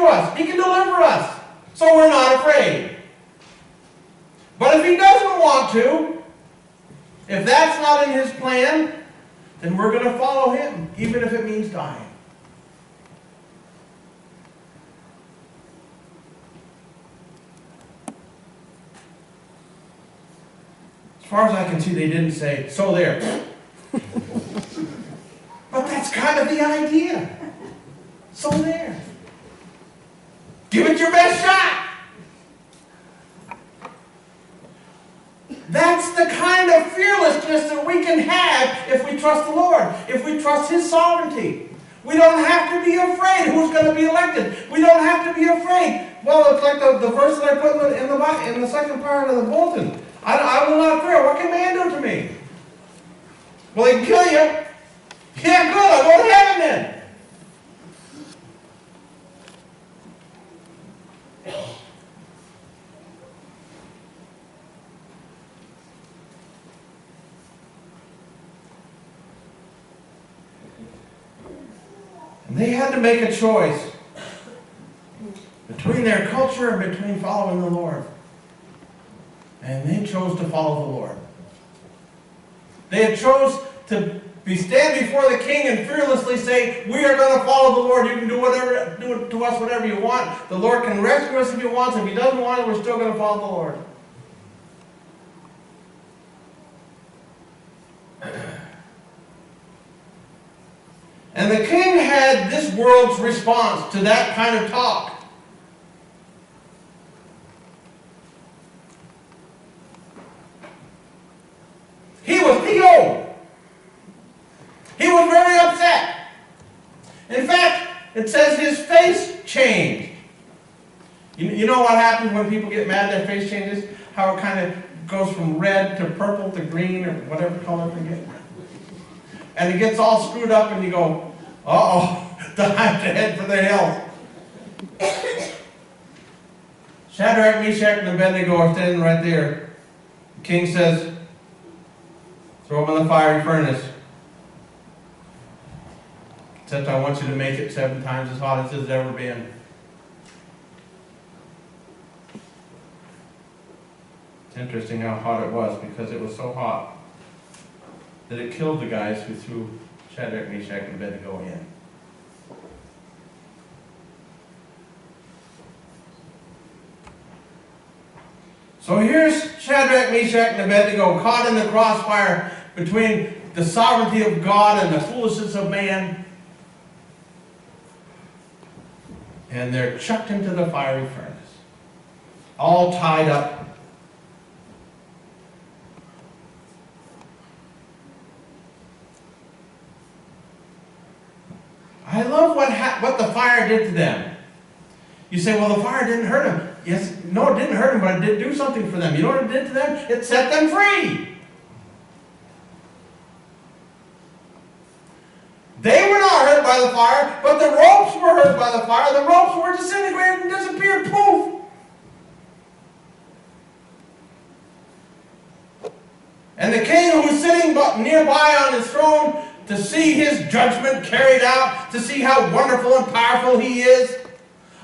us. He can deliver us. So we're not afraid. But if he doesn't want to, if that's not in his plan, then we're going to follow him, even if it means dying. As far as I can see, they didn't say, so there. But that's kind of the idea. So there. Give it your best shot. That's the kind of fearlessness that we can have if we trust the Lord, if we trust his sovereignty. We don't have to be afraid who's going to be elected. We don't have to be afraid. Well, it's like the verse that I put in the second part of the bulletin. I will not fear. What can man do to me? Well, he can kill you. Yeah, good. I'll go to heaven then. And they had to make a choice between their culture and between following the Lord. And they chose to follow the Lord. They had chose to stand before the king and fearlessly say, we are going to follow the Lord. You can do to us whatever you want. The Lord can rescue us if he wants. If he doesn't want it, we're still going to follow the Lord. And the king had this world's response to that kind of talk. He was PO'd. He was very upset. In fact, it says his face changed. You know what happens when people get mad, their face changes? How it kind of goes from red to purple to green or whatever color they get. And it gets all screwed up and you go, uh-oh, time to head for the hills. Shadrach, Meshach, and Abednego are standing right there. The king says, throw them in the fiery furnace. Except I want you to make it 7 times as hot as it's ever been. It's interesting how hot it was, because it was so hot that it killed the guys who threw Shadrach, Meshach, and Abednego in. So here's Shadrach, Meshach, and Abednego caught in the crossfire between the sovereignty of God and the foolishness of man. And they're chucked into the fiery furnace, all tied up. I love what the fire did to them. You say, well, the fire didn't hurt them. Yes, no, it didn't hurt them, but it did do something for them. You know what it did to them? It set them free. They were not hurt by the fire, but the ropes were hurt by the fire. The ropes were disintegrated and disappeared. Poof! And the king who was sitting nearby on his throne to see his judgment carried out, to see how wonderful and powerful he is,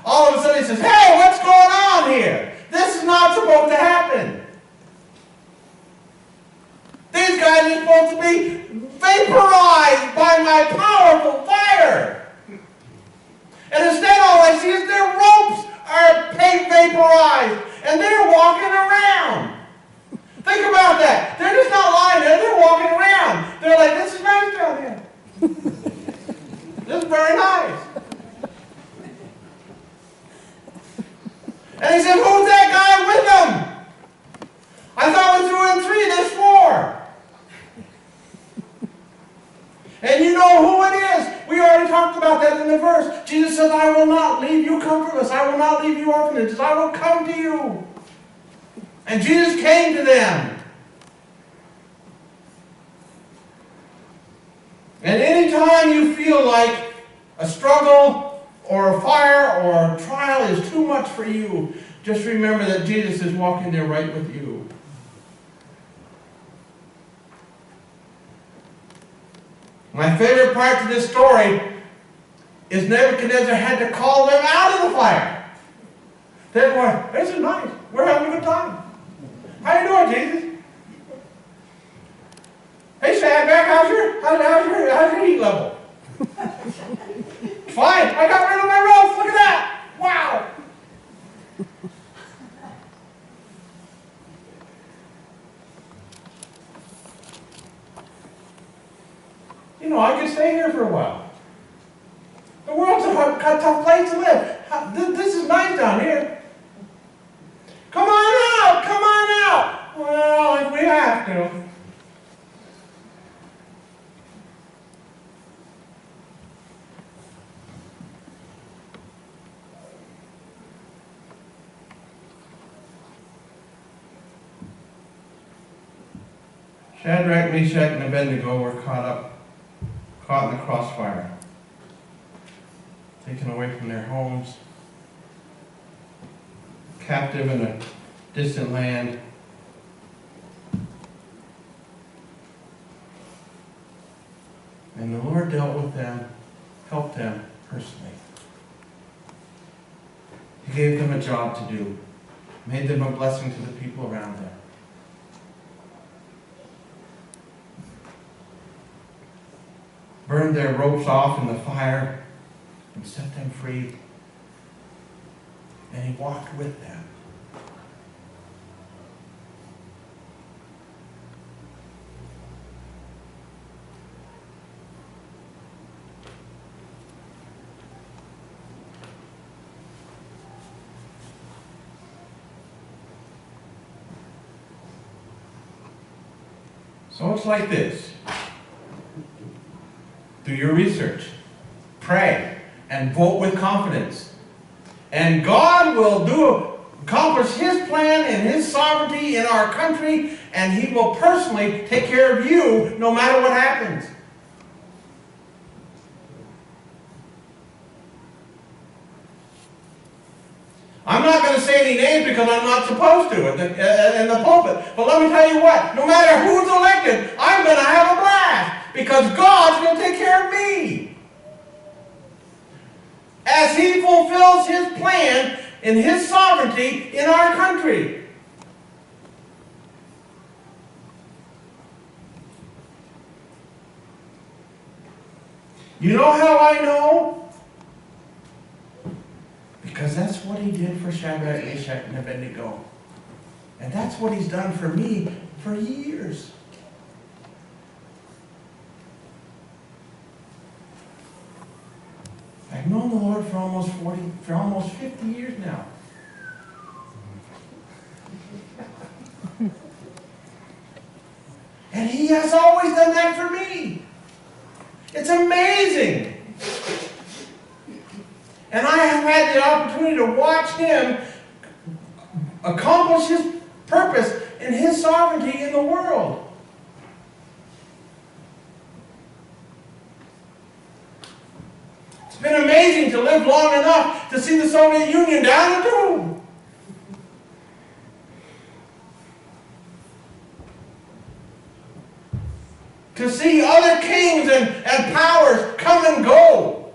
all of a sudden he says, hey, what's going on here? This is not supposed to happen. These guys are supposed to be vaporized by my powerful fire. And instead all I see is their ropes are vaporized and they're walking around. Think about that. They're just not lying there, they're walking around. They're like, this is nice down here. This is very nice. And he said, who's that guy with them? I thought we threw in 3, there's 4. And you know who it is. We already talked about that in the verse. Jesus says, I will not leave you comfortless. I will not leave you orphanages. I will come to you. And Jesus came to them. And anytime you feel like a struggle or a fire or a trial is too much for you, just remember that Jesus is walking there right with you. My favorite part to this story is Nebuchadnezzar had to call them out of the fire. They're going, this is nice. We're having a good time. How you doing, Jesus? Hey, Shadrach, how's your heat level? Fine. I got rid of my ropes. Look at that. Wow. You know, I could stay here for a while. The world's a tough place to live. This is nice down here. Come on out! Come on out! Well, if we have to. Shadrach, Meshach, and Abednego were caught in the crossfire, taken away from their homes, captive in a distant land. And the Lord dealt with them, helped them personally. He gave them a job to do, made them a blessing to the people around them. Burned their ropes off in the fire and set them free. And he walked with them. So it's like this. Do your research, pray, and vote with confidence. And God will accomplish His plan and His sovereignty in our country, and He will personally take care of you no matter what happens. I'm not going to say any names because I'm not supposed to in the pulpit. But let me tell you what, no matter who's elected, I'm going to have a blast because God's going to take care of me. As He fulfills His plan in His sovereignty in our country. You know how I know? Because that's what He did for Shadrach, Meshach, and Abednego. And that's what He's done for me for years. I've known the Lord for almost 50 years now. And He has always done that for me. It's amazing. And I have had the opportunity to watch Him accomplish His purpose and His sovereignty in the world. It's been amazing to live long enough to see the Soviet Union down the tube. To see other kings and powers come and go.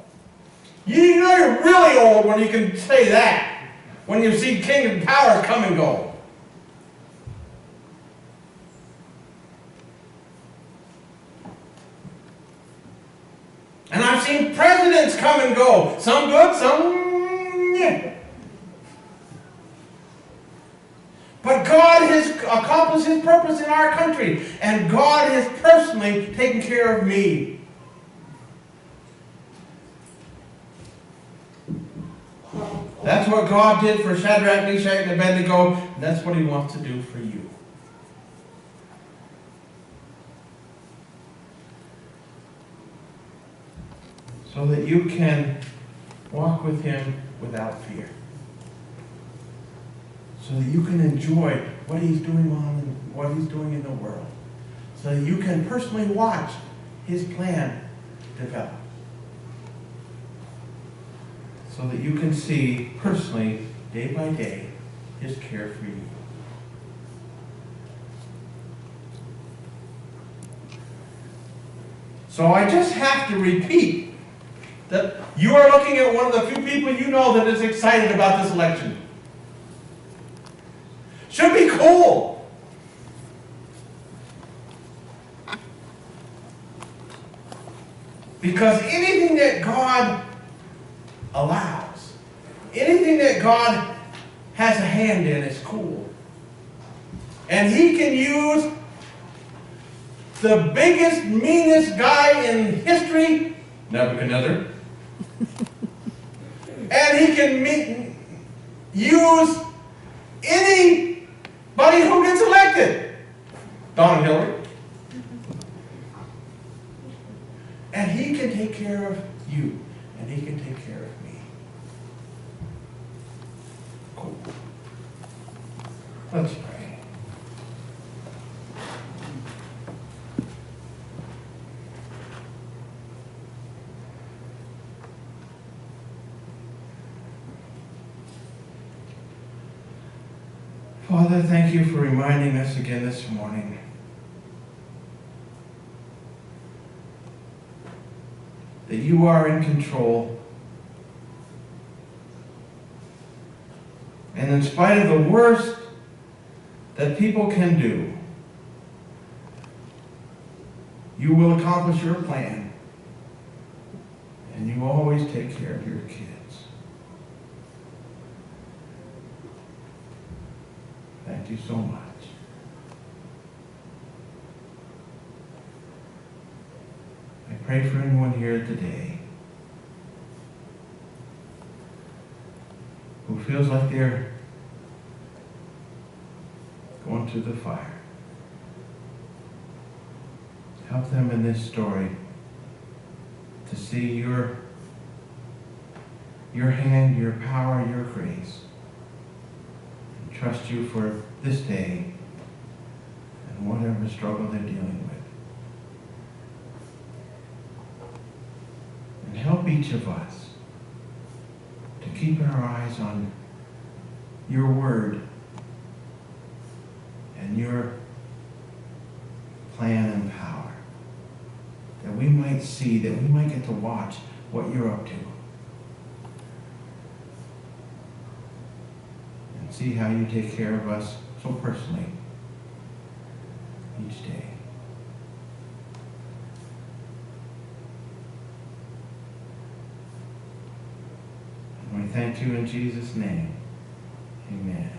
You know you're really old when you can say that. When you see kings and powers come and go. And I've seen presidents come and go. Some good, some yeah. But God has accomplished His purpose in our country. And God has personally taken care of me. That's what God did for Shadrach, Meshach, and Abednego. And that's what He wants to do for you. So that you can walk with Him without fear. So that you can enjoy what He's doing what He's doing in the world. So that you can personally watch His plan develop. So that you can see personally, day by day, His care for you. So I just have to repeat that you are looking at one of the few people you know that is excited about this election. Should be cool. Because anything that God allows, anything that God has a hand in is cool. And He can use the biggest, meanest guy in history, Nebuchadnezzar, and He can use anybody who gets elected. Don and Hillary. And He can take care of you, and He can take care of me. Cool. Let's pray. Father, thank you for reminding us again this morning that you are in control. And in spite of the worst that people can do, you will accomplish your plan. And you always take care of your kids. Thank you so much. I pray for anyone here today who feels like they're going through the fire. Help them in this story to see your hand, your power, your grace. And trust you for this day and whatever struggle they're dealing with. And help each of us to keep our eyes on your word and your plan and power, that we might see, that we might get to watch what you're up to and see how you take care of us so personally each day. And we thank you in Jesus' name. Amen.